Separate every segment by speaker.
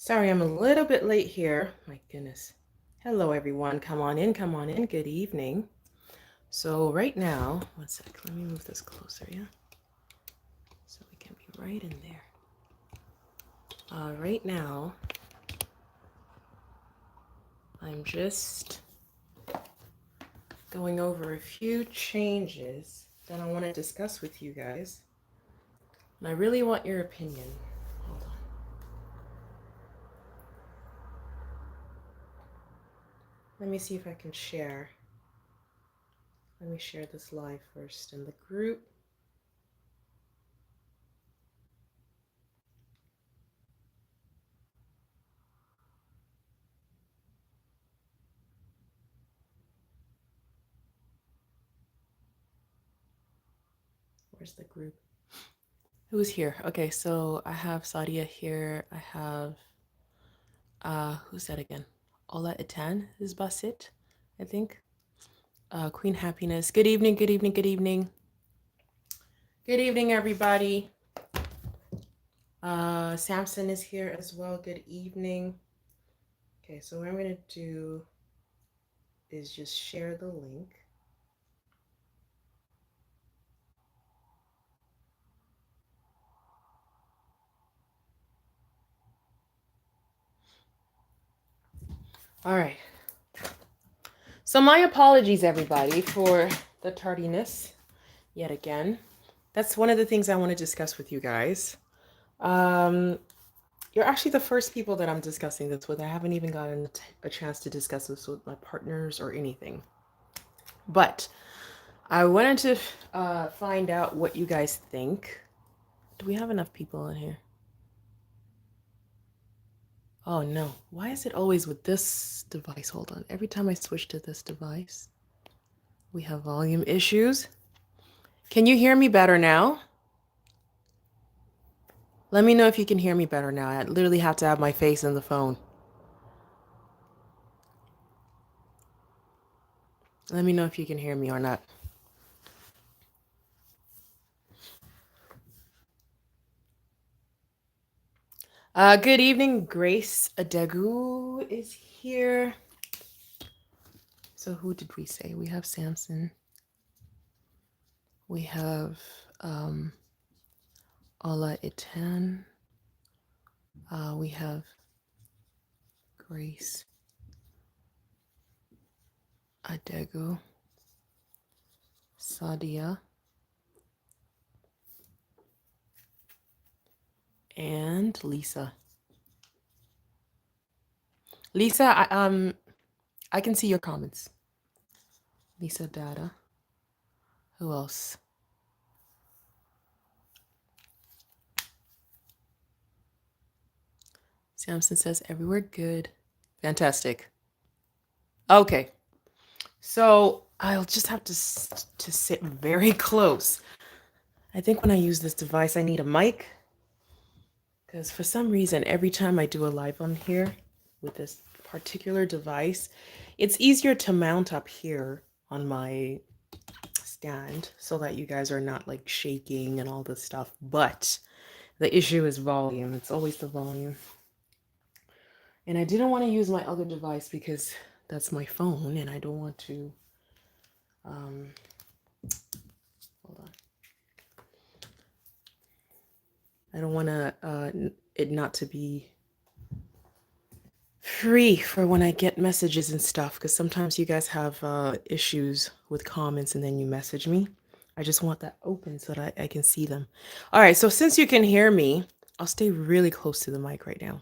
Speaker 1: Sorry, I'm a little bit late here. My goodness. Hello, everyone. Come on in, come on in. Good evening. So, right now, one sec, let me move this closer, yeah? So we can be right in there. Right now, I'm just going over a few changes that I want to discuss with you guys. And I really want your opinion. Hold on. Let me see if I can share. Let me share this live first in the group. Where's the group? Who's here? Okay, so I have Sadia here. I have who's that again? Ola Itan is Basit, I think. Queen Happiness. Good evening, good evening, good evening. Good evening, everybody. Samson is here as well. Good evening. Okay, so what I'm gonna do is just share the link. All right. So my apologies, everybody, for the tardiness yet again. That's one of the things I want to discuss with you guys. You're actually the first people that I'm discussing this with. I haven't even gotten a chance to discuss this with my partners or anything. But I wanted to find out what you guys think. Do we have enough people in here? Oh no. Why is it always with this device? Hold on. Every time I switch to this device, we have volume issues. Can you hear me better now? Let me know if you can hear me better now. I literally have to have my face in the phone. Let me know if you can hear me or not. Good evening. Grace Adegu is here. So who did we say? We have Samson. We have Ola Itan. We have Grace Adegu. Sadia. And Lisa. Lisa, I can see your comments. Lisa Data. Who else? Samson says everywhere good. Fantastic. Okay. So I'll just have to sit very close. I think when I use this device, I need a mic. Because for some reason, every time I do a live on here with this particular device, it's easier to mount up here on my stand so that you guys are not like shaking and all this stuff. But the issue is volume. It's always the volume. And I didn't want to use my other device because that's my phone and I don't want to hold on. I don't want to it not to be free for when I get messages and stuff, because sometimes you guys have issues with comments and then you message me. I just want that open so that I can see them. All right, so since you can hear me, I'll stay really close to the mic right now.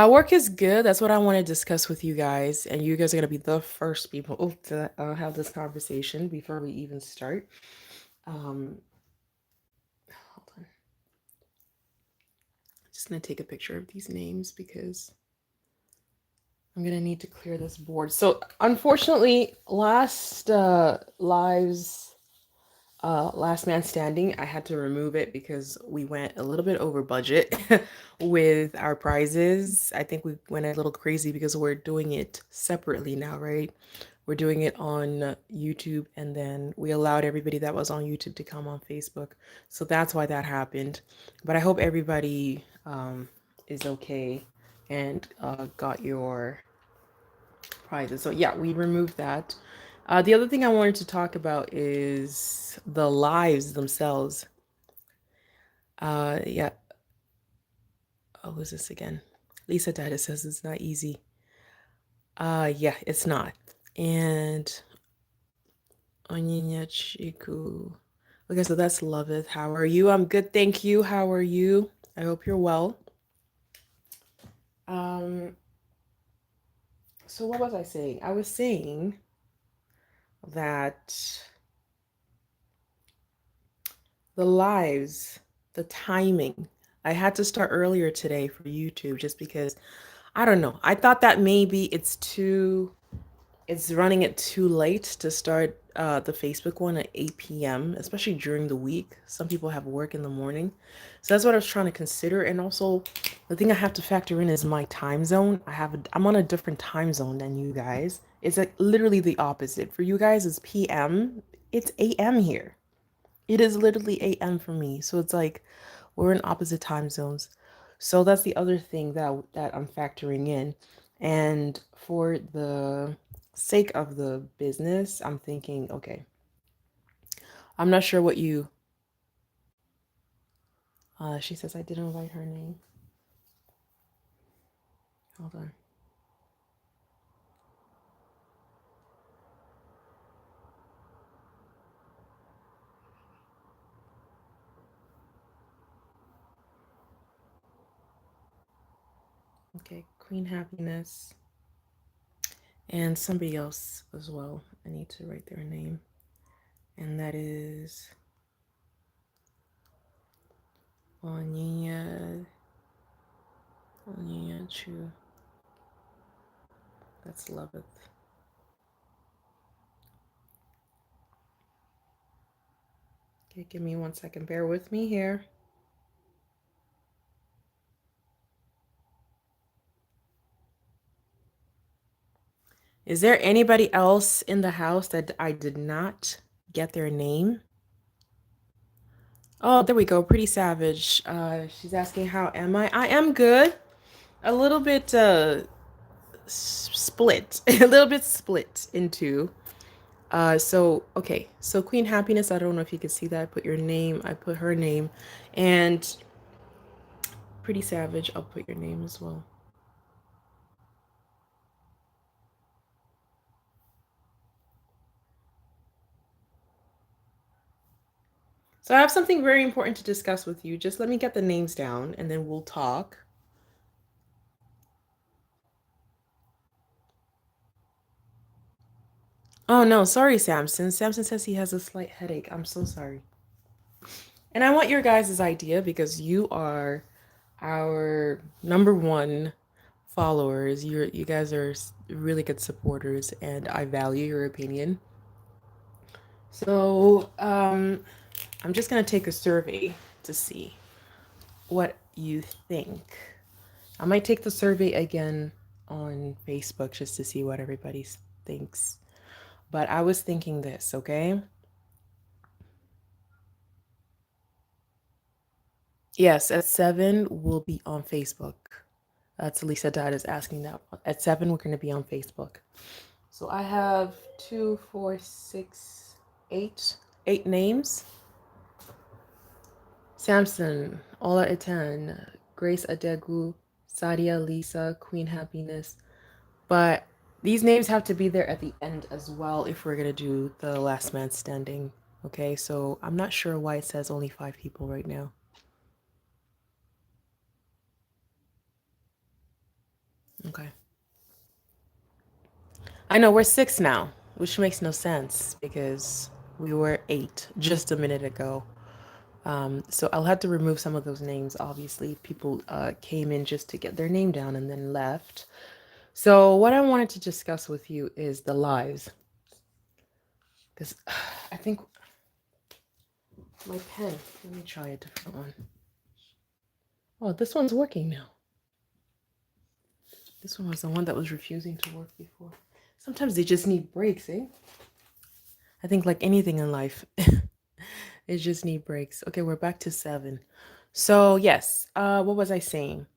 Speaker 1: Work is good. That's what I want to discuss with you guys. And you guys are going to be the first people to have this conversation before we even start. Hold on. Just going to take a picture of these names because I'm going to need to clear this board. So unfortunately, last Last Man Standing, I had to remove it because we went a little bit over budget with our prizes. I think we went a little crazy because we're doing it separately now, right? We're doing it on YouTube, and then we allowed everybody that was on YouTube to come on Facebook. So that's why that happened. But I hope everybody is okay and got your prizes. So yeah, we removed that. The other thing I wanted to talk about is the lives themselves. Yeah. Oh, who's this again? Lisa Data says it's not easy. Yeah, it's not. And Onyenya Chiku. Okay, so that's Loveth. How are you? I'm good, thank you. How are you? I hope you're well. So what was I saying? I was saying that the lives, the timing. I had to start earlier today for YouTube just because I don't know. I thought that maybe it's running it too late to start the Facebook one at 8 p.m., especially during the week. Some people have work in the morning. So that's what I was trying to consider. And also the thing I have to factor in is my time zone. I'm on a different time zone than you guys. It's like literally the opposite. For you guys it's PM. It's AM here. It is literally AM for me. So it's like we're in opposite time zones. So that's the other thing that I'm factoring in. And for the sake of the business, I'm thinking, okay, I'm not sure what you she says I didn't write her name. Hold on. Okay, Queen Happiness and somebody else as well. I need to write their name. And that is Onyenya Chu. That's Loveth. Okay, give me 1 second. Bear with me here. Is there anybody else in the house that I did not get their name? Oh, there we go. Pretty Savage. She's asking, how am I? I am good. A little bit split. A little bit split in two. Okay. So Queen Happiness, I don't know if you can see that. I put your name. I put her name. And Pretty Savage, I'll put your name as well. So I have something very important to discuss with you. Just let me get the names down and then we'll talk. Oh no, sorry, Samson. Samson says he has a slight headache. I'm so sorry. And I want your guys' idea because you are our number one followers. You guys are really good supporters and I value your opinion. So, I'm just gonna take a survey to see what you think. I might take the survey again on Facebook just to see what everybody thinks. But I was thinking this, okay? Yes, at 7 we'll be on Facebook. That's Lisa Dad is asking that. At 7 we're gonna be on Facebook. So I have 2, 4, 6, 8, 8 names. Samson, Ola Etan, Grace Adegu, Sadia, Lisa, Queen Happiness. But these names have to be there at the end as well if we're gonna do the last man standing. Okay, so I'm not sure why it says only 5 people right now. Okay. I know we're 6 now, which makes no sense because we were 8 just a minute ago. So I'll have to remove some of those names. Obviously, people came in just to get their name down and then left. So what I wanted to discuss with you is the lives. Because I think my pen, let me try a different one. Oh, this one's working now. This one was the one that was refusing to work before. Sometimes they just need breaks, eh? I think like anything in life, it just need breaks. Okay, we're back to 7. So yes, what was I saying?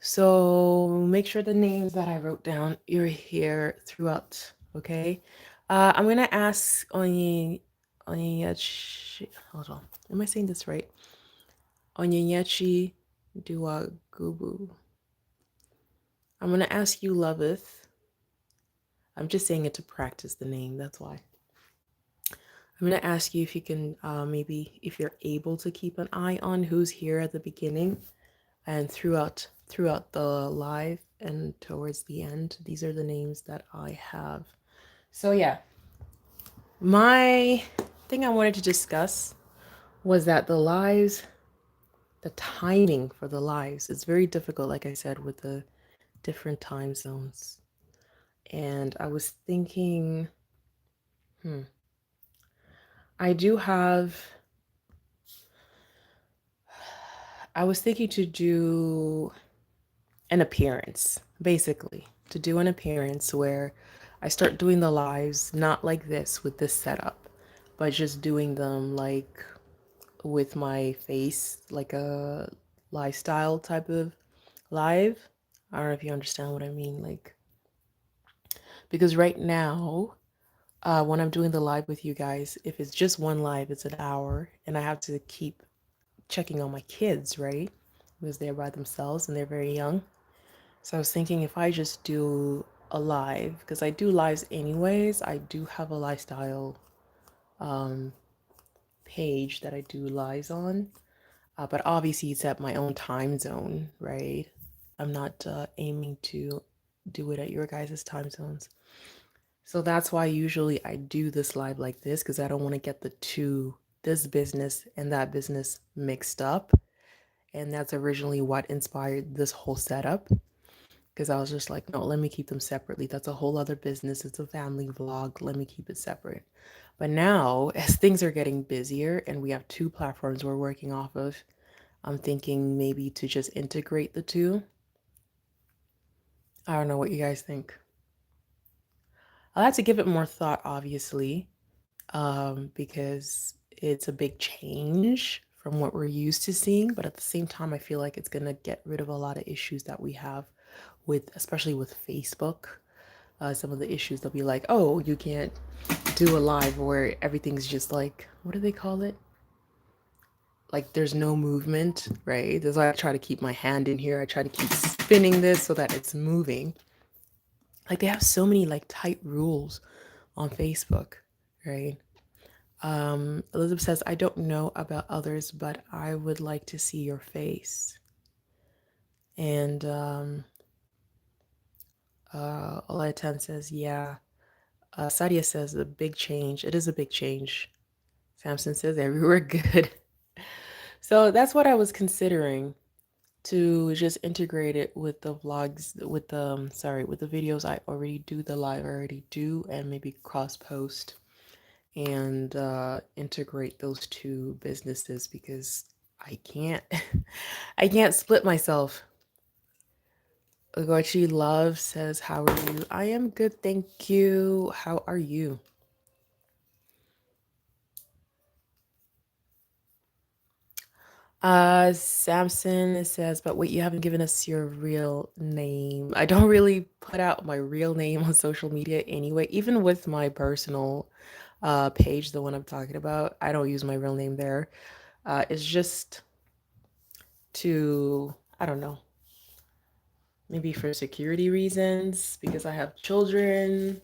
Speaker 1: So make sure the names that I wrote down you're here throughout. Okay. I'm gonna ask Onyenyechi. Hold on. Am I saying this right? Onyenyechi Duagubu. I'm gonna ask you, Loveth. I'm just saying it to practice the name. That's why. I'm gonna ask you if you can maybe if you're able to keep an eye on who's here at the beginning and throughout the live and towards the end. These are the names that I have. So yeah, my thing I wanted to discuss was that the lives, the timing for the lives is very difficult, like I said, with the different time zones. And I was thinking, I do have, I was thinking to do an appearance, basically, to do an appearance where I start doing the lives not like this with this setup, but just doing them like with my face, like a lifestyle type of live. I don't know if you understand what I mean. Like, because right now, when I'm doing the live with you guys, if it's just one live, it's an hour, and I have to keep checking on my kids, right? Because they're by themselves and they're very young. So I was thinking if I just do a live, because I do lives anyways, I do have a lifestyle page that I do lives on. But obviously it's at my own time zone, right? I'm not aiming to do it at your guys' time zones. So that's why usually I do this live like this, because I don't want to get the two, this business and that business mixed up. And that's originally what inspired this whole setup. Because I was just like, no, let me keep them separately. That's a whole other business. It's a family vlog. Let me keep it separate. But now, as things are getting busier and we have two platforms we're working off of, I'm thinking maybe to just integrate the two. I don't know what you guys think. I'll have to give it more thought, obviously, because it's a big change from what we're used to seeing. But at the same time, I feel like it's going to get rid of a lot of issues that we have with, especially with Facebook. Some of the issues they'll be like, oh, you can't do a live where everything's just like, what do they call it? Like there's no movement, right? That's why I try to keep my hand in here. I try to keep spinning this so that it's moving. Like they have so many like tight rules on Facebook, right? Elizabeth says, I don't know about others, but I would like to see your face. And Olaitan says, yeah. Sadia says, a big change. It is a big change. Samson says, everywhere good. So that's what I was considering, to just integrate it with the vlogs, with the, with the videos I already do, the live I already do, and maybe cross post and integrate those two businesses because I can't, I can't split myself. Ugochi Love says, how are you? I am good, thank you. How are you? Samson says, but wait, you haven't given us your real name. I don't really put out my real name on social media anyway, even with my personal page, the one I'm talking about. I don't use my real name there. It's just to, I don't know, maybe for security reasons, because I have children.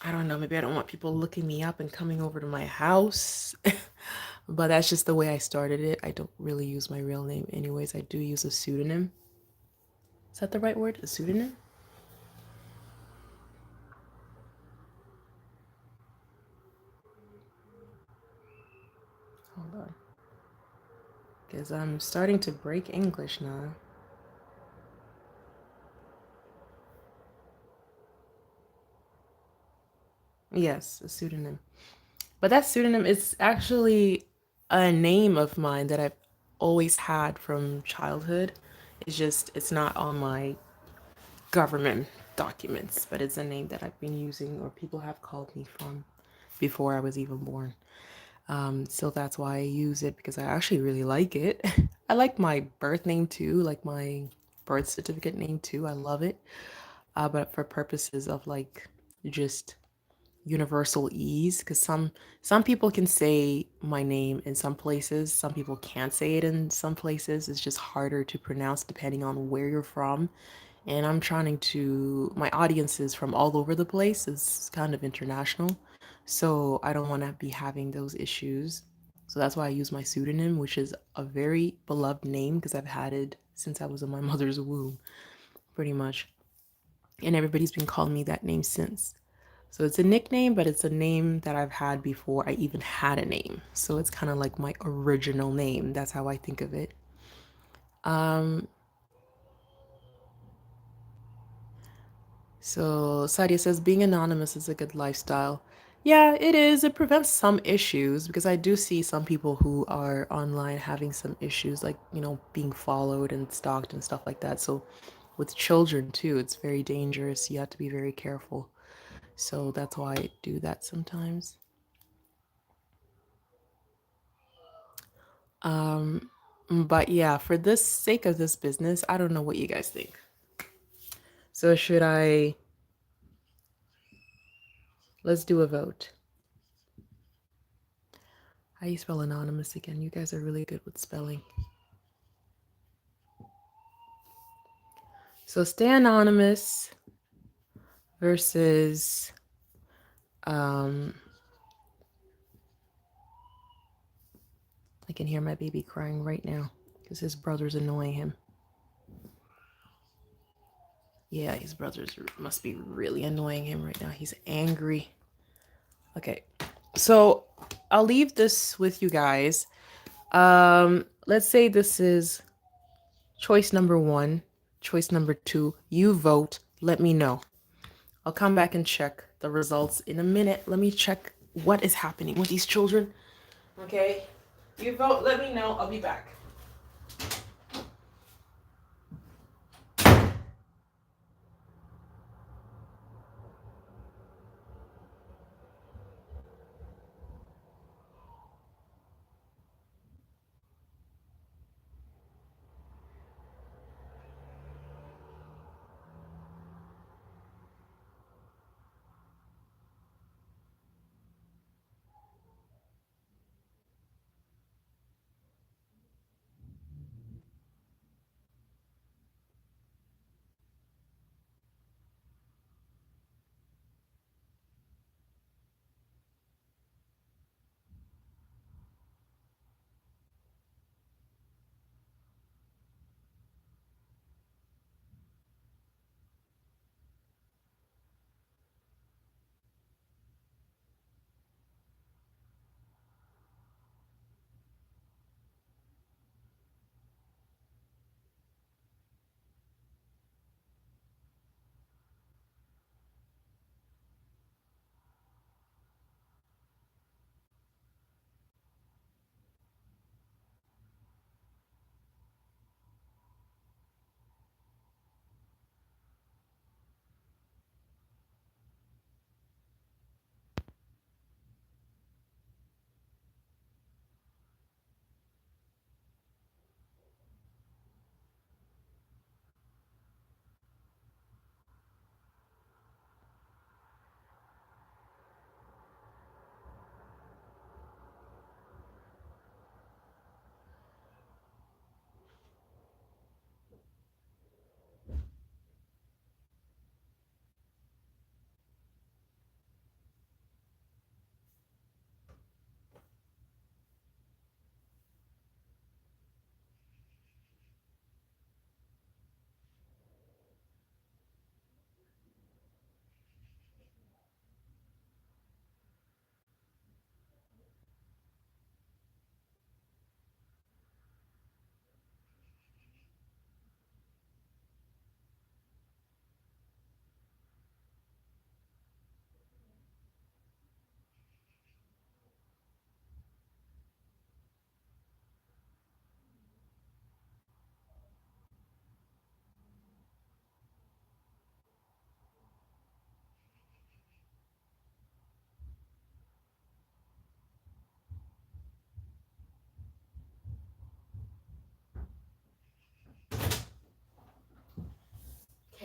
Speaker 1: I don't know, maybe I don't want people looking me up and coming over to my house. But that's just the way I started it. I don't really use my real name anyways. I do use a pseudonym. Is that the right word? A pseudonym? Hold on. Because I'm starting to break English now. Yes, a pseudonym. But that pseudonym is actually a name of mine that I've always had from childhood. It's just, it's not on my government documents, but it's a name that I've been using or people have called me from before I was even born. So that's why I use it because I actually really like it. I like my birth name too, like my birth certificate name too. I love it. But for purposes of like just universal ease, because some people can say my name in some places, some people can't say it in some places. It's just harder to pronounce depending on where you're from. And I'm trying to, my audience is from all over the place. It's kind of international. So I don't want to be having those issues. So that's why I use my pseudonym, which is a very beloved name because I've had it since I was in my mother's womb, pretty much. And everybody's been calling me that name since. So it's a nickname, but it's a name that I've had before I even had a name. So it's kind of like my original name. That's how I think of it. So Sadia says being anonymous is a good lifestyle. Yeah, it is. It prevents some issues because I do see some people who are online having some issues, like, being followed and stalked and stuff like that. So with children too, it's very dangerous. You have to be very careful. So that's why I do that sometimes. But yeah, for this sake of this business, I don't know what you guys think. So let's do a vote. How do you spell anonymous again? You guys are really good with spelling. So stay anonymous versus I can hear my baby crying right now because his brother's annoying him. Yeah, his brothers must be really annoying him right now. He's angry. Okay. So I'll leave this with you guys. Let's say this is choice number 1, choice number 2. You vote. Let me know. I'll come back and check the results in a minute. Let me check what is happening with these children. Okay? You vote. Let me know. I'll be back.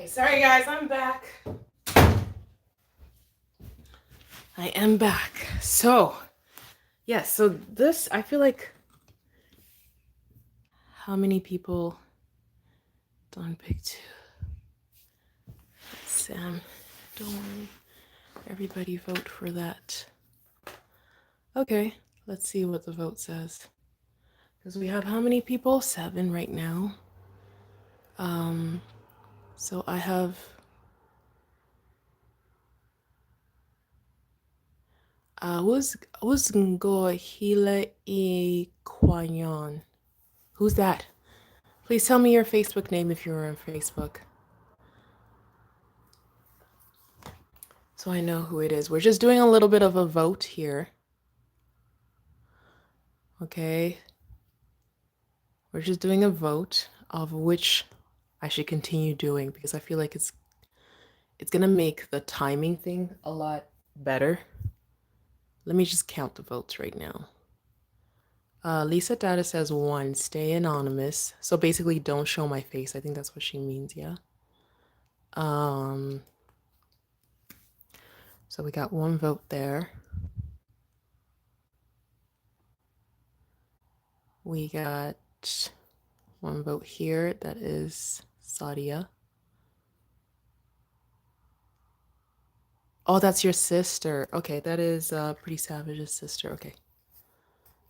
Speaker 1: Okay, sorry guys, I'm back. I am back. So, yes, so this, I feel like, how many people? Don picked two. Sam, don't worry. Everybody vote for that. Okay, let's see what the vote says. Because we have how many people? 7 right now. So I have who's Ngohile Ikwanyon. Who's that? Please tell me your Facebook name if you're on Facebook. So I know who it is. We're just doing a little bit of a vote here. Okay. We're just doing a vote of which I should continue doing because I feel like it's gonna make the timing thing a lot better. Let me just count the votes right now. Lisa Data says 1, stay anonymous. So basically don't show my face. I think that's what she means, yeah. So we got 1 vote there. We got 1 vote here. That is Sadia. Oh, that's your sister. Okay, that is Pretty Savage's sister. Okay.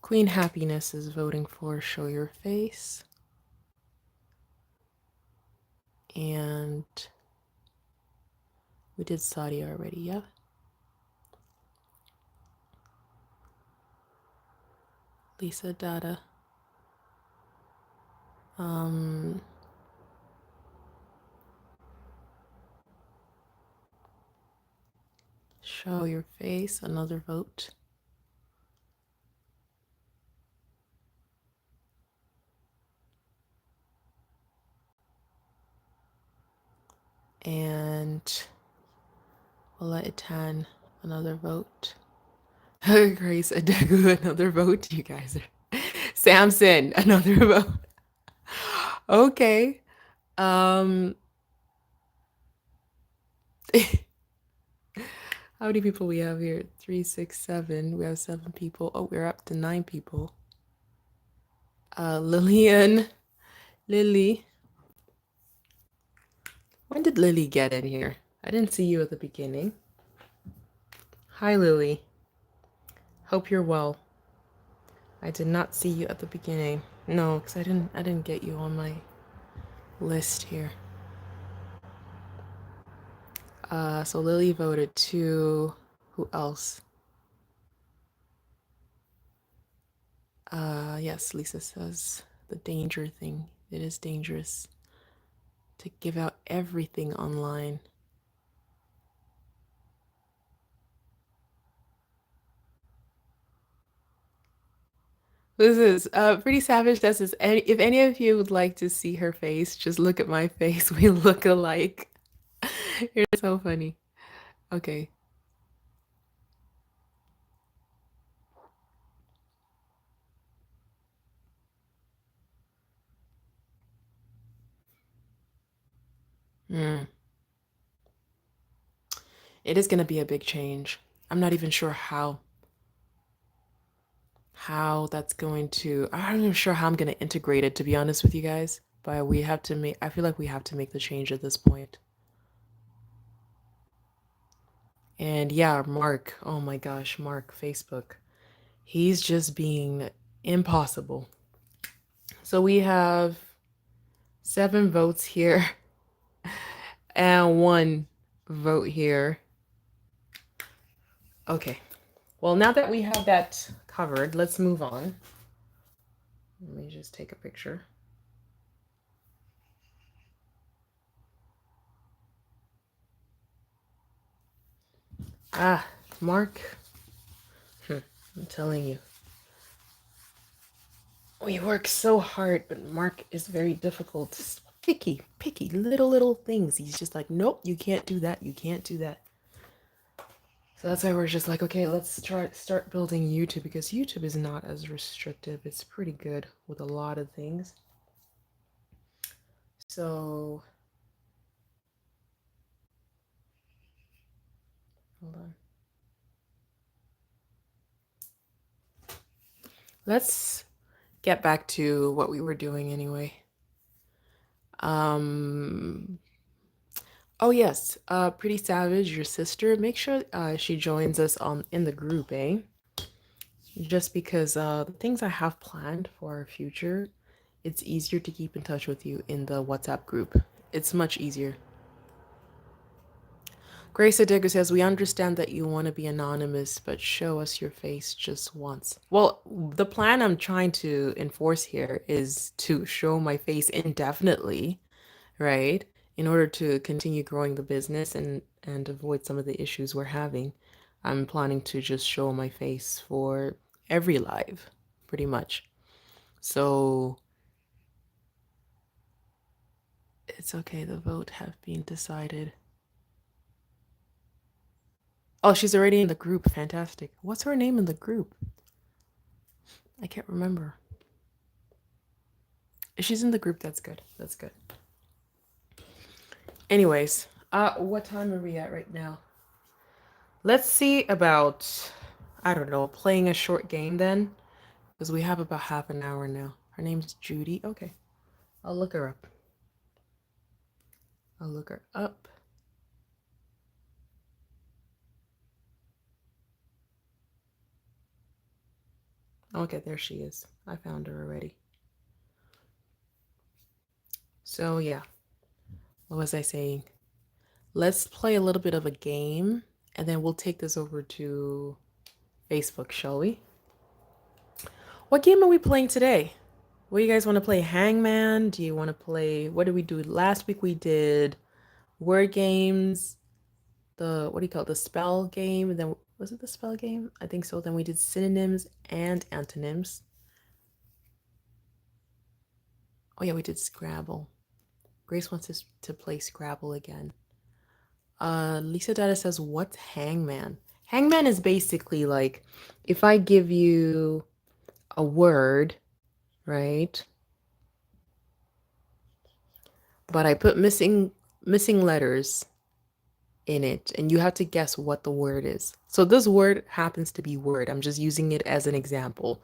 Speaker 1: Queen Happiness is voting for Show Your Face. And we did Sadia already, yeah? Lisa Data. Show Your Face, another vote. And Ola Itan, another vote. Grace Adegu, another vote. You guys are Samson, another vote. Okay. How many people we have here? 3, 6, 7. We have 7 people. Oh, we're up to 9 people. Lillian. Lily. When did Lily get in here? I didn't see you at the beginning. Hi, Lily. Hope you're well. I did not see you at the beginning. No, because I didn't get you on my list here. So Lily voted 2. Who else? Yes, Lisa says the danger thing. It is dangerous to give out everything online. This is Pretty Savage. This is if any of you would like to see her face, just look at my face. We look alike. You're so funny. Okay. It is going to be a big change. I'm not even sure how that's going to. I'm not even sure how I'm going to integrate it, to be honest with you guys. But we have to make. I feel like we have to make the change at this point. And yeah, Mark. Oh my gosh, Mark, Facebook. He's just being impossible. So we have 7 votes here and 1 vote here. Okay. Well, now that we have that covered, let's move on. Let me just take a picture. Mark. I'm telling you. We work so hard, but Mark is very difficult. Picky, little things. He's just like, nope, you can't do that. You can't do that. So that's why we're just like, okay, let's start building YouTube because YouTube is not as restrictive. It's pretty good with a lot of things. So Let's get back to what we were doing anyway. Um, oh yes, Pretty Savage, your sister, make sure she joins us on in the group, eh? Just because the things I have planned for our future, it's easier to keep in touch with you in the WhatsApp group. It's much easier. Grace Adega says, we understand that you want to be anonymous, but show us your face just once. Well, the plan I'm trying to enforce here is to show my face indefinitely, right? In order to continue growing the business and avoid some of the issues we're having. I'm planning to just show my face for every live, pretty much. So it's okay, the vote have been decided. Oh, she's already in the group. Fantastic. What's her name in the group? I can't remember. If she's in the group, that's good. That's good. Anyways, what time are we at right now? Let's see about, I don't know, playing a short game then, because we have about half an hour now. Her name's Judy. Okay, I'll look her up. I'll look her up. Okay, there she is. I found her already. So yeah, what was I saying? Let's play a little bit of a game, and then we'll take this over to Facebook, shall we? What game are we playing today? What do you guys want to play? Hangman? Do you want to play? What did we do last week? We did word games. The what do you call it? The spell game. And then was it the spell game? I think so. Then we did synonyms and antonyms. Oh yeah, we did Scrabble. Grace wants us to play Scrabble again. Lisa Data says, what's Hangman? Hangman is basically like if I give you a word, right? But I put missing letters in it, and you have to guess what the word is. So this word happens to be word. I'm just using it as an example.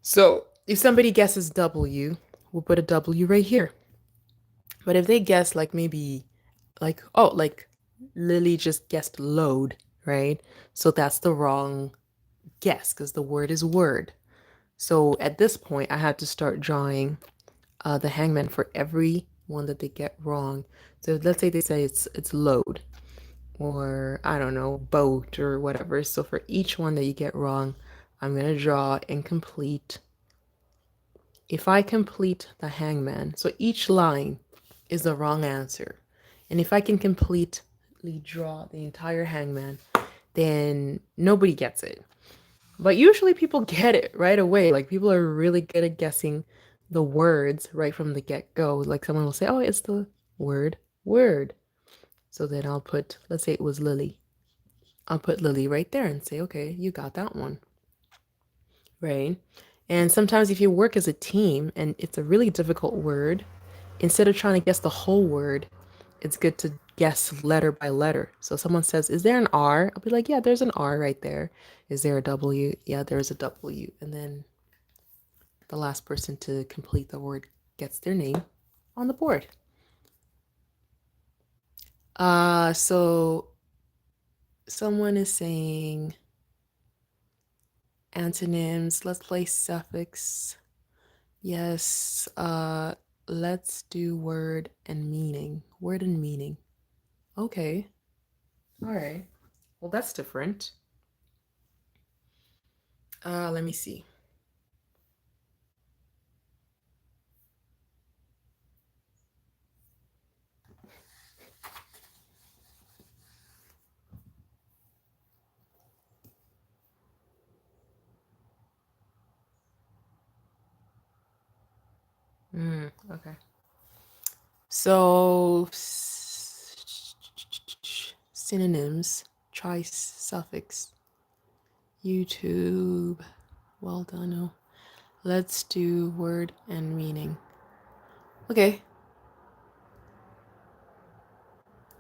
Speaker 1: So if somebody guesses W, we'll put a W right here. But if they guess like maybe like, oh, like Lily just guessed load, right? So that's the wrong guess because the word is word. So at this point, I had to start drawing the hangman for every one that they get wrong. So let's say they say it's load, or I don't know, boat or whatever. So for each one that you get wrong, I'm going to draw incomplete. If I complete the hangman, so each line is the wrong answer. And if I can completely draw the entire hangman, then nobody gets it. But usually people get it right away. Like people are really good at guessing the words right from the get-go. Like someone will say, oh, it's the word word. So then I'll put, let's say it was Lily. I'll put Lily right there and say, okay, you got that one. Right? And sometimes if you work as a team and it's a really difficult word, instead of trying to guess the whole word, it's good to guess letter by letter. So someone says, is there an R? I'll be like, yeah, there's an R right there. Is there a W? Yeah, there's a W. And then the last person to complete the word gets their name on the board. So someone is saying antonyms. Let's play suffix. Yes. Let's do word and meaning. Word and meaning. Okay. All right. Well, that's different. Let me see. Okay. So synonyms. Try suffix. YouTube. Well done. Oh. Let's do word and meaning. Okay.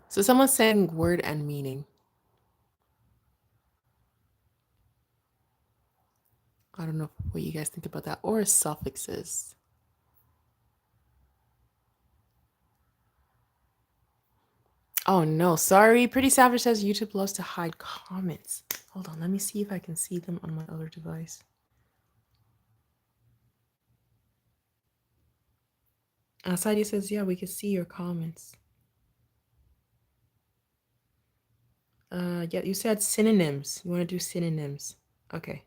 Speaker 1: So someone's saying word and meaning. I don't know what you guys think about that. Or suffixes. Oh no, sorry. Pretty Savage says YouTube loves to hide comments. Hold on, let me see if I can see them on my other device. Sadia says, yeah, we can see your comments. Yeah, you said synonyms. You want to do synonyms. Okay.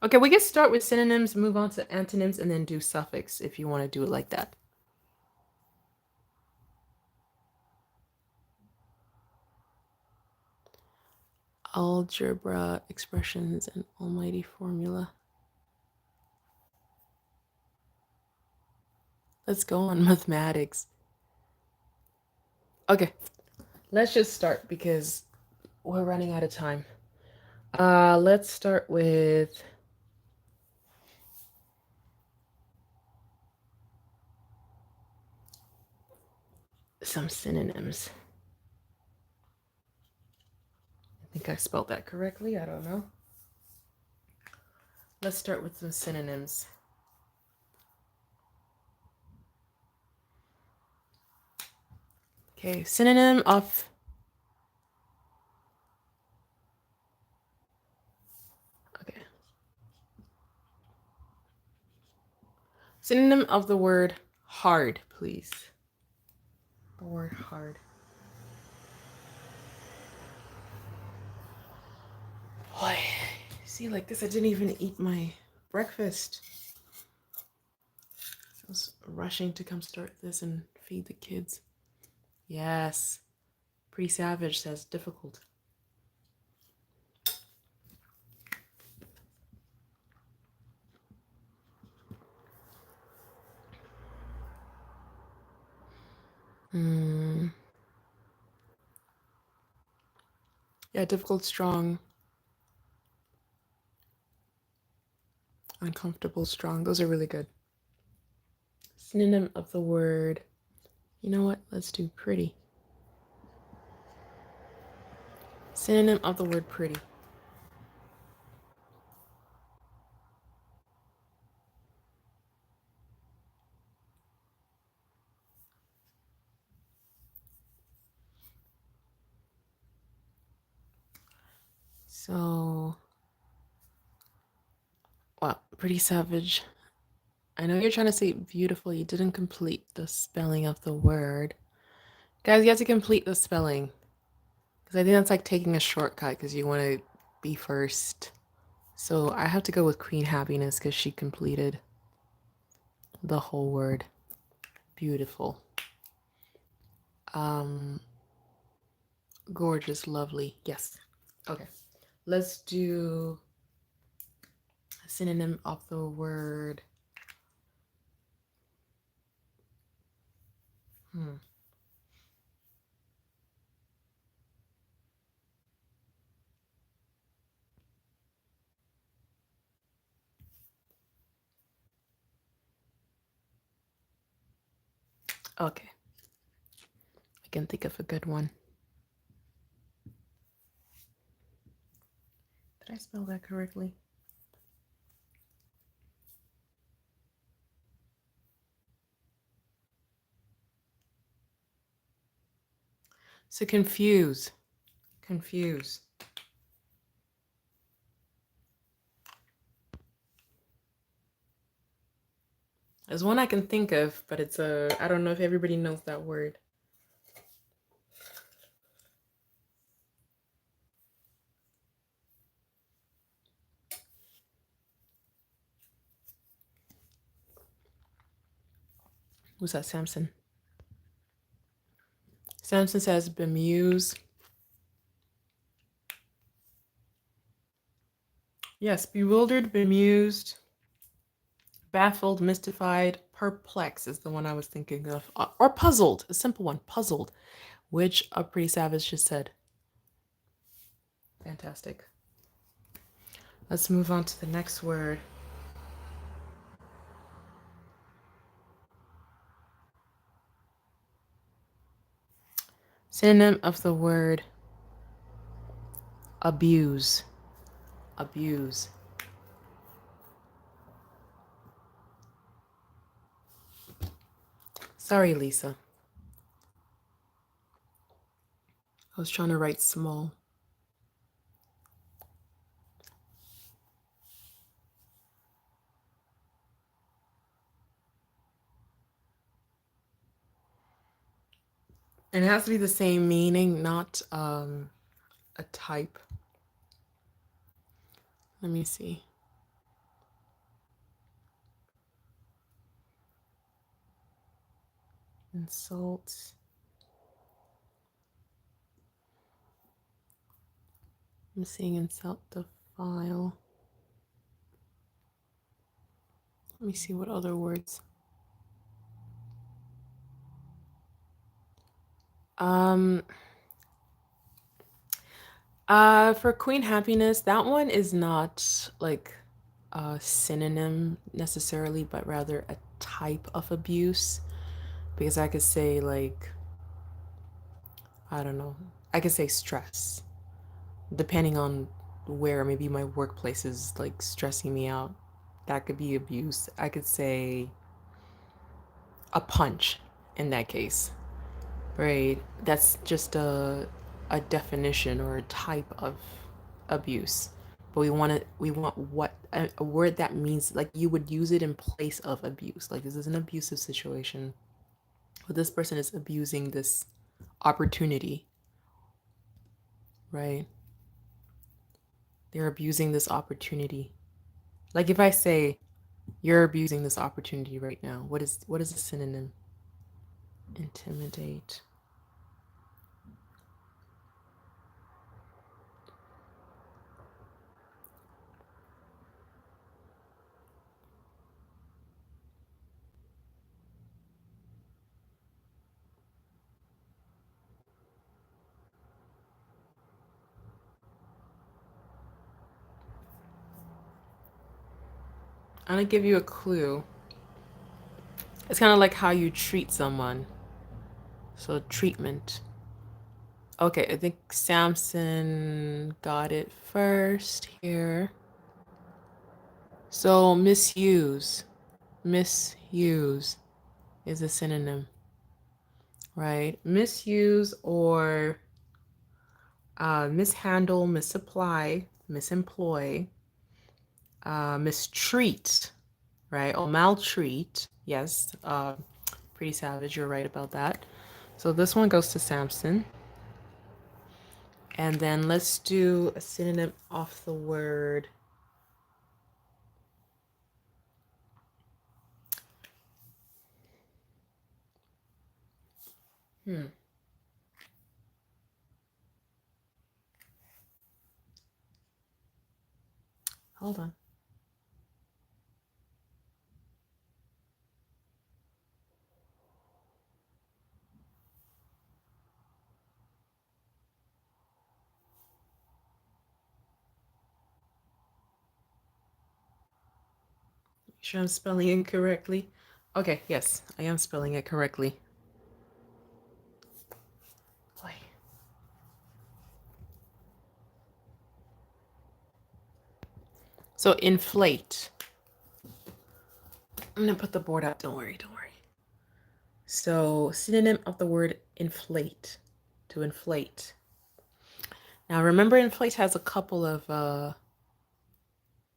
Speaker 1: Okay, we can start with synonyms, move on to antonyms, and then do suffix if you want to do it like that. Algebra, expressions, and almighty formula. Let's go on mathematics. Okay, let's just start because we're running out of time. Let's start with some synonyms. I think I spelled that correctly. I don't know. Let's start with some synonyms. Okay, synonym of synonym of the word hard, please. The word hard. Boy, see, like this, I didn't even eat my breakfast. I was rushing to come start this and feed the kids. Yes. Pretty Savage says difficult. Yeah, difficult, strong, uncomfortable, strong. Those are really good. Synonym of the word. You know what? Let's do pretty. Synonym of the word pretty. So, wow, Pretty Savage. I know you're trying to say beautiful. You didn't complete the spelling of the word. Guys, you have to complete the spelling. Because I think that's like taking a shortcut because you want to be first. So I have to go with Queen Happiness because she completed the whole word. Beautiful. Gorgeous, lovely. Yes. Okay. Let's do a synonym of the word. Okay. I can think of a good one. Did I spell that correctly? So confuse. Confuse. There's one I can think of, but it's I don't know if everybody knows that word. Who's that, Samson? Samson says bemuse. Yes, bewildered, bemused, baffled, mystified, perplexed is the one I was thinking of. Or puzzled, a simple one, puzzled, which a Pretty Savage just said. Fantastic. Let's move on to the next word. Synonym of the word abuse. Abuse. Sorry, Lisa. I was trying to write small. And it has to be the same meaning, not a type. Let me see. Insult. I'm seeing insult the file. Let me see what other words. For Queen Happiness, that one is not like a synonym necessarily, but rather a type of abuse. Because I could say like, I don't know, I could say stress, depending on where maybe my workplace is like stressing me out. That could be abuse. I could say a punch in that case, right? That's just a definition or a type of abuse. But we want what a word that means like you would use it in place of abuse. Like this is an abusive situation. But this person is abusing this opportunity, right? They're abusing this opportunity. Like if I say you're abusing this opportunity right now, what is a synonym? Intimidate. I'm gonna give you a clue. It's kind of like how you treat someone. So treatment. Okay, I think Samson got it first here. So misuse. Misuse is a synonym, right? Misuse or mishandle, misapply, misemploy, mistreat, right? Or maltreat. Yes, pretty savage. You're right about that. So this one goes to Samson. And then let's do a synonym of the word. Hold on. Make sure I'm spelling it correctly. Okay, yes, I am spelling it correctly. Boy. So inflate. I'm gonna put the board up. Don't worry, don't worry. So synonym of the word inflate. To inflate. Now remember, inflate has a couple of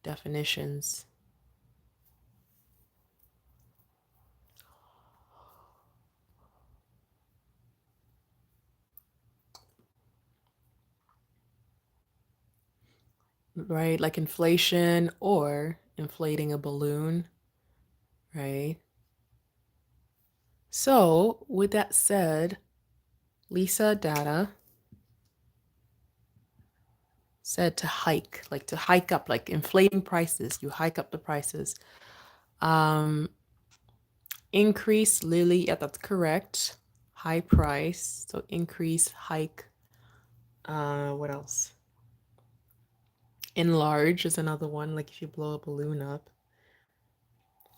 Speaker 1: definitions. Right? Like inflation or inflating a balloon, right? So, with that said, Lisa Data said to hike, like to hike up, like inflating prices. You hike up the prices. Increase, Lily, yeah, that's correct. High price. So increase, hike. What else? Enlarge is another one, like if you blow a balloon up.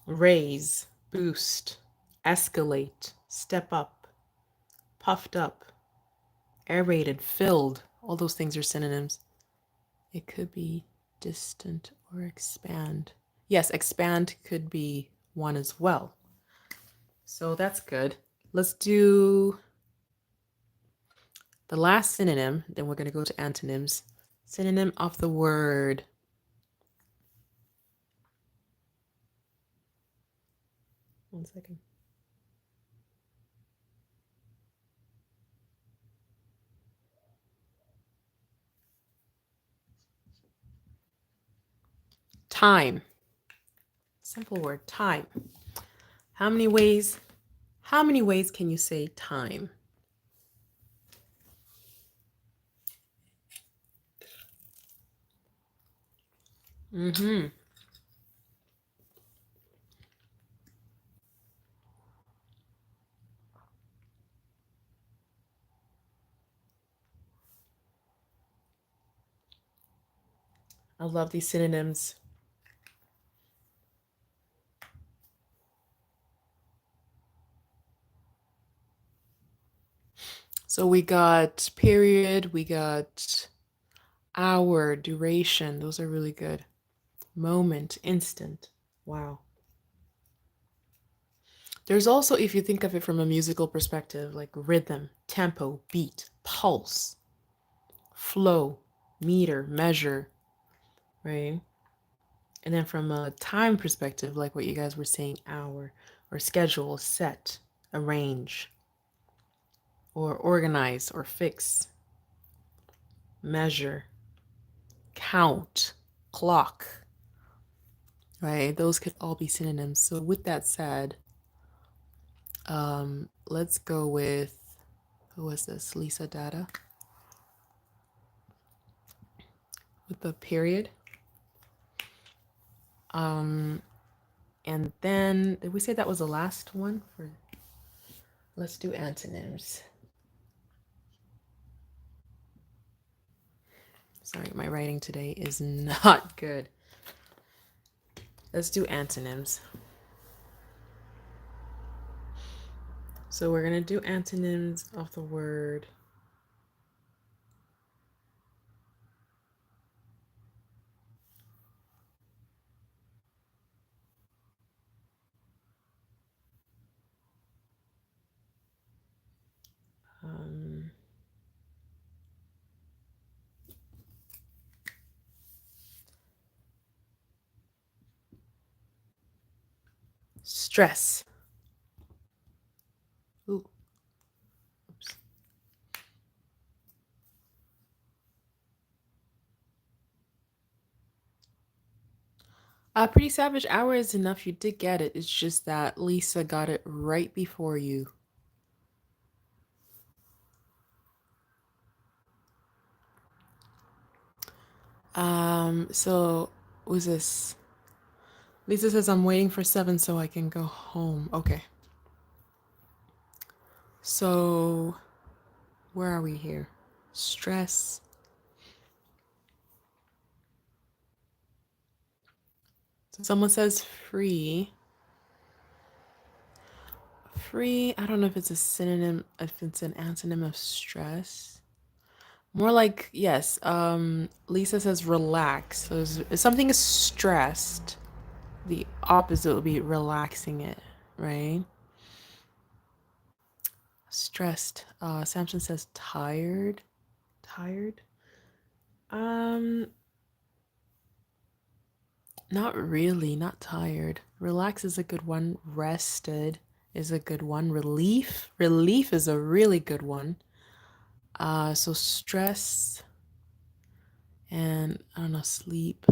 Speaker 1: Raise, boost, escalate, step up, puffed up. aerated, filled. All those things are synonyms. It could be distant or expand. Yes, expand could be one as well. So that's good. Let's do the last synonym, then we're going to go to antonyms. Synonym of the word. One second. Time. Simple word, time. How many ways can you say time? Mm-hmm. I love these synonyms. So we got period, we got hour, duration. Those are really good. Moment, instant. Wow. There's also, if you think of it from a musical perspective, like rhythm, tempo, beat, pulse, flow, meter, measure, right? And then from a time perspective, like what you guys were saying, hour, or schedule, set, arrange, or organize, or fix, measure, count, clock, right? Those could all be synonyms. So with that said, let's go with, who was this? Lisa Data with the period. And then did we say that was the last one? For let's do antonyms. Sorry, my writing today is not good. Let's do antonyms. So we're gonna do antonyms of the word. Stress. Ooh. Oops. Pretty Savage Hour is enough. You did get it. It's just that Lisa got it right before you. So who's this? Lisa says I'm waiting for 7 so I can go home. Okay. So where are we here? Stress. So someone says free. Free, I don't know if it's a synonym, if it's an antonym of stress. More like, yes, Lisa says relax. So if something is stressed, the opposite would be relaxing it, right? Stressed. Samson says tired. Tired? Um, Not really, not tired. Relax is a good one. Rested is a good one. Relief. Relief is a really good one. So stress and I don't know, sleep.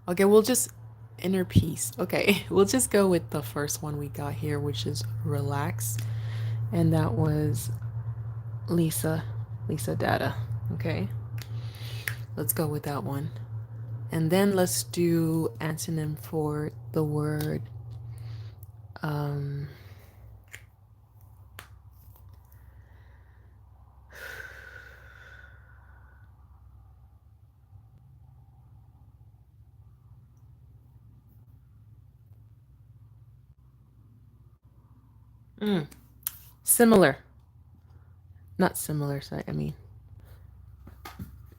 Speaker 1: Okay, we'll just inner peace. Okay, we'll just go with the first one we got here, which is relax. And that was Lisa Data. Okay, let's go with that one. And then let's do antonym for the word um similar. Not similar, so I mean,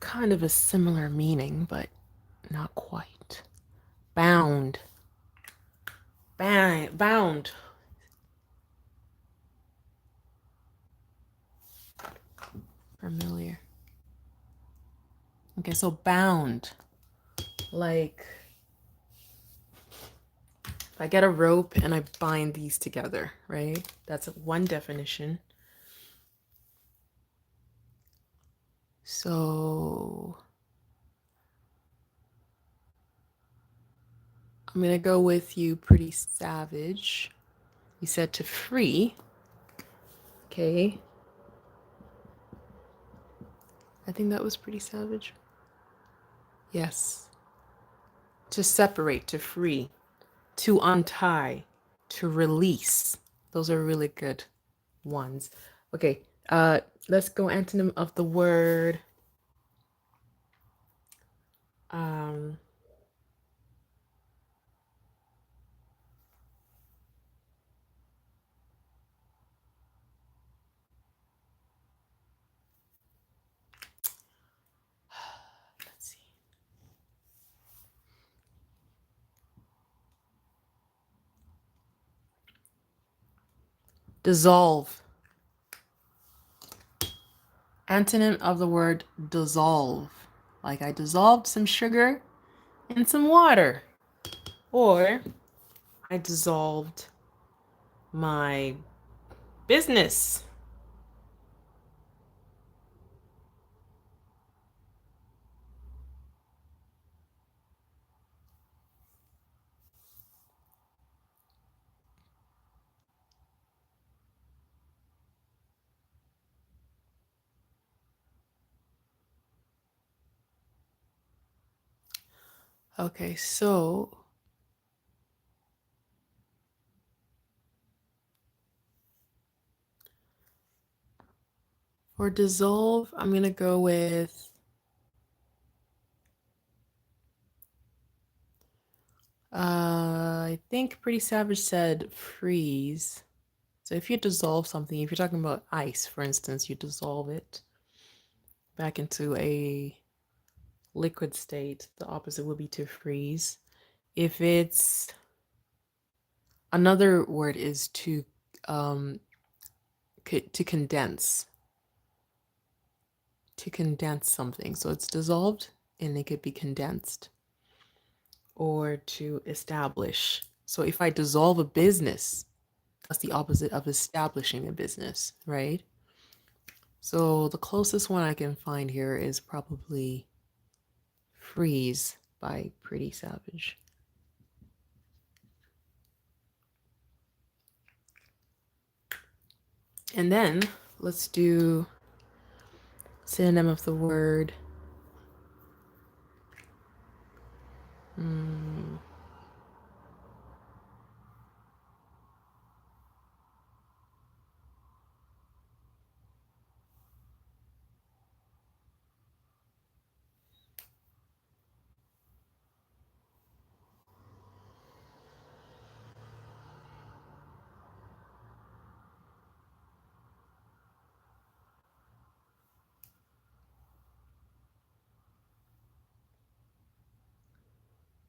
Speaker 1: kind of a similar meaning, but not quite. Bound. Bound. Familiar. Okay, so bound. Like, if I get a rope and I bind these together, right? That's one definition. So I'm gonna go with you, Pretty Savage. You said to free. Okay. I think that was Pretty Savage. Yes. To separate, to free, to untie, to release. Those are really good ones. Okay. Let's go antonym of the word. Um, let's see. Dissolve. Antonym of the word dissolve. Like I dissolved some sugar in some water. Or I dissolved my business. Okay, so for dissolve, I'm gonna go with I think Pretty Savage said freeze. So if you dissolve something, if you're talking about ice, for instance, you dissolve it back into a liquid state, the opposite would be to freeze. If it's another word is um to condense. To condense something. So it's dissolved and it could be condensed. Or to establish. So if I dissolve a business, that's the opposite of establishing a business, right? So the closest one I can find here is probably Freeze by Pretty Savage. And then let's do synonym of the word.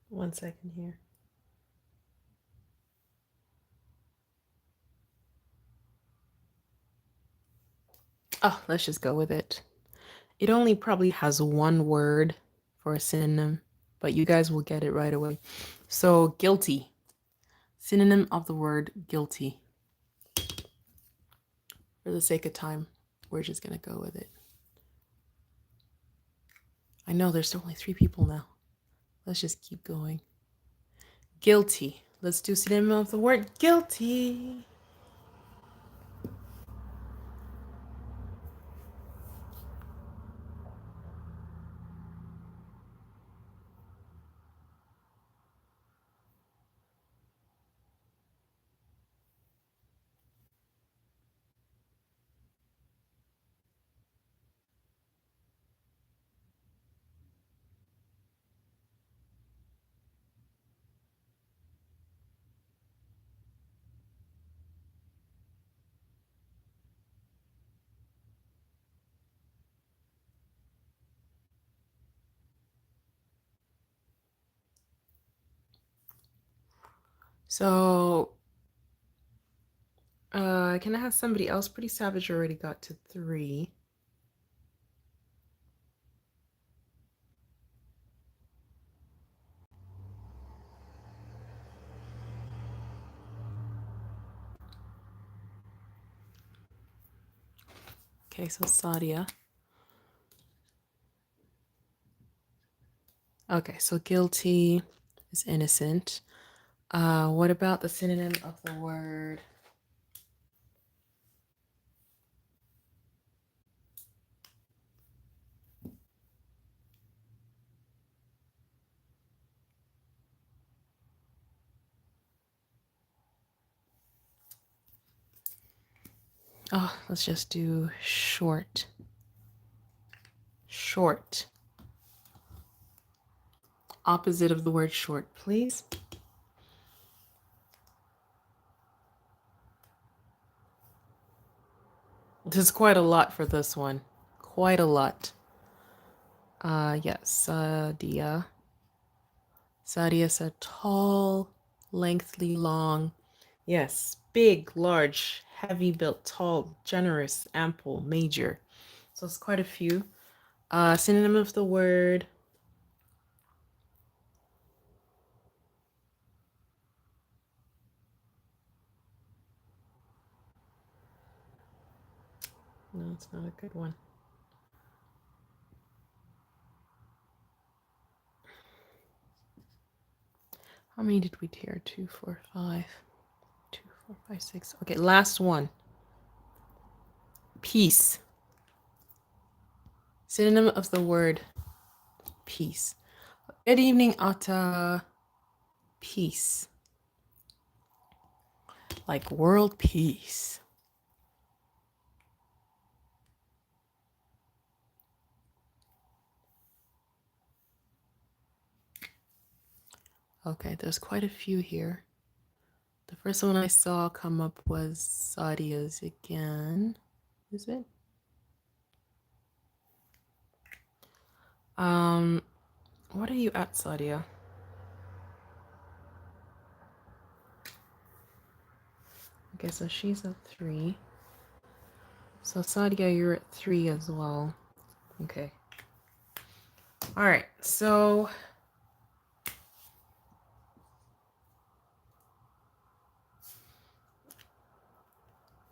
Speaker 1: 1 second here. Oh, let's just go with it. It only probably has one word for a synonym, but you guys will get it right away. So guilty. Synonym of the word guilty. For the sake of time, we're just gonna go with it. I know there's only 3 people now. Let's just keep going. Guilty. Let's do synonym of the word guilty. So, can I have somebody else? Pretty Savage already got to 3. Okay, so Sadia. Okay, so guilty is innocent. What about the synonym of the word? Oh, let's just do short. Short. Opposite of the word short, please. There's quite a lot for this one. Quite a lot. Yes, Sadia. Sadia said tall, lengthily, long. Yes, big, large, heavy built, tall, generous, ample, major. So it's quite a few. Synonym of the word. No, it's not a good one. How many did we tear? 2, 4, 5. 2, 4, 5, 6. Okay, last one. Peace. Synonym of the word peace. Good evening, Atta. Peace. Like world peace. Okay, there's quite a few here. The first one I saw come up was Sadia's again. Is it? What are you at, Sadia? Okay, so she's at 3. So Sadia, you're at 3 as well. Okay. All right, so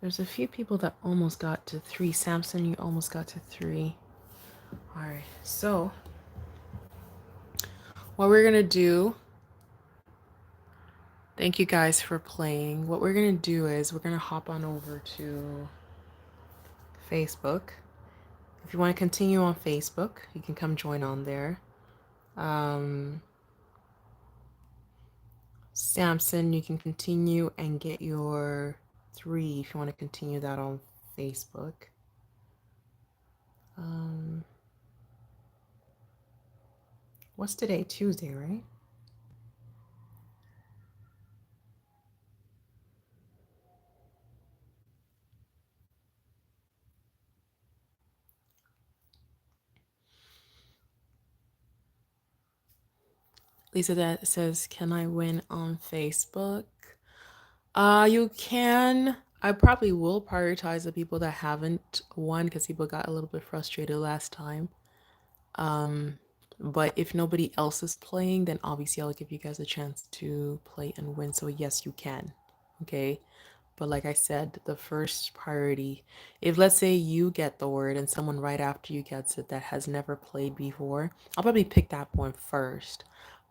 Speaker 1: there's a few people that almost got to 3. Samson, you almost got to 3. All right, so what we're gonna do, thank you guys for playing. What we're gonna do is we're gonna hop on over to Facebook. If you want to continue on Facebook, you can come join on there. Samson, you can continue and get your 3 if you want to continue that on Facebook. What's today? Tuesday, right? Lisa that says, can I win on Facebook? You can. I probably will prioritize the people that haven't won because people got a little bit frustrated last time. But if nobody else is playing, then obviously I'll give you guys a chance to play and win. So yes, you can. Okay. But like I said, the first priority, if let's say you get the word and someone right after you gets it that has never played before, I'll probably pick that one first.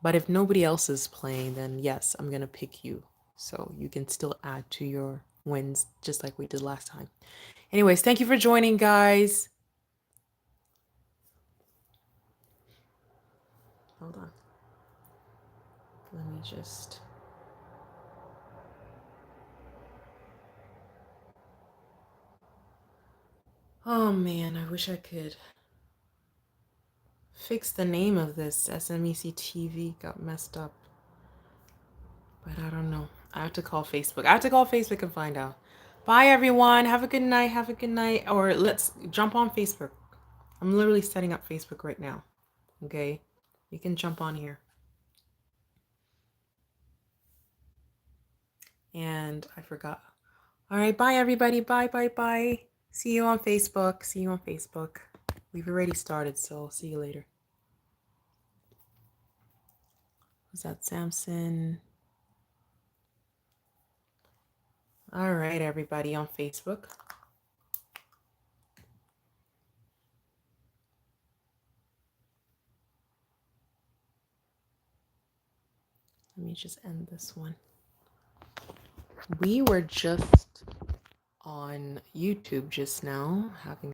Speaker 1: But if nobody else is playing, then yes, I'm gonna pick you. So you can still add to your wins just like we did last time. Anyways, thank you for joining, guys. Hold on. Let me just. Oh man, I wish I could fix the name of this. SMEC TV got messed up. But I don't know. I have to call Facebook. I have to call Facebook and find out. Bye, everyone. Have a good night. Have a good night. Or let's jump on Facebook. I'm literally setting up Facebook right now. Okay? You can jump on here. And I forgot. All right, bye everybody. Bye, bye, bye. See you on Facebook. See you on Facebook. We've already started, so see you later. Was that Samson? All right, everybody on Facebook. Let me just end this one. We were just on YouTube just now having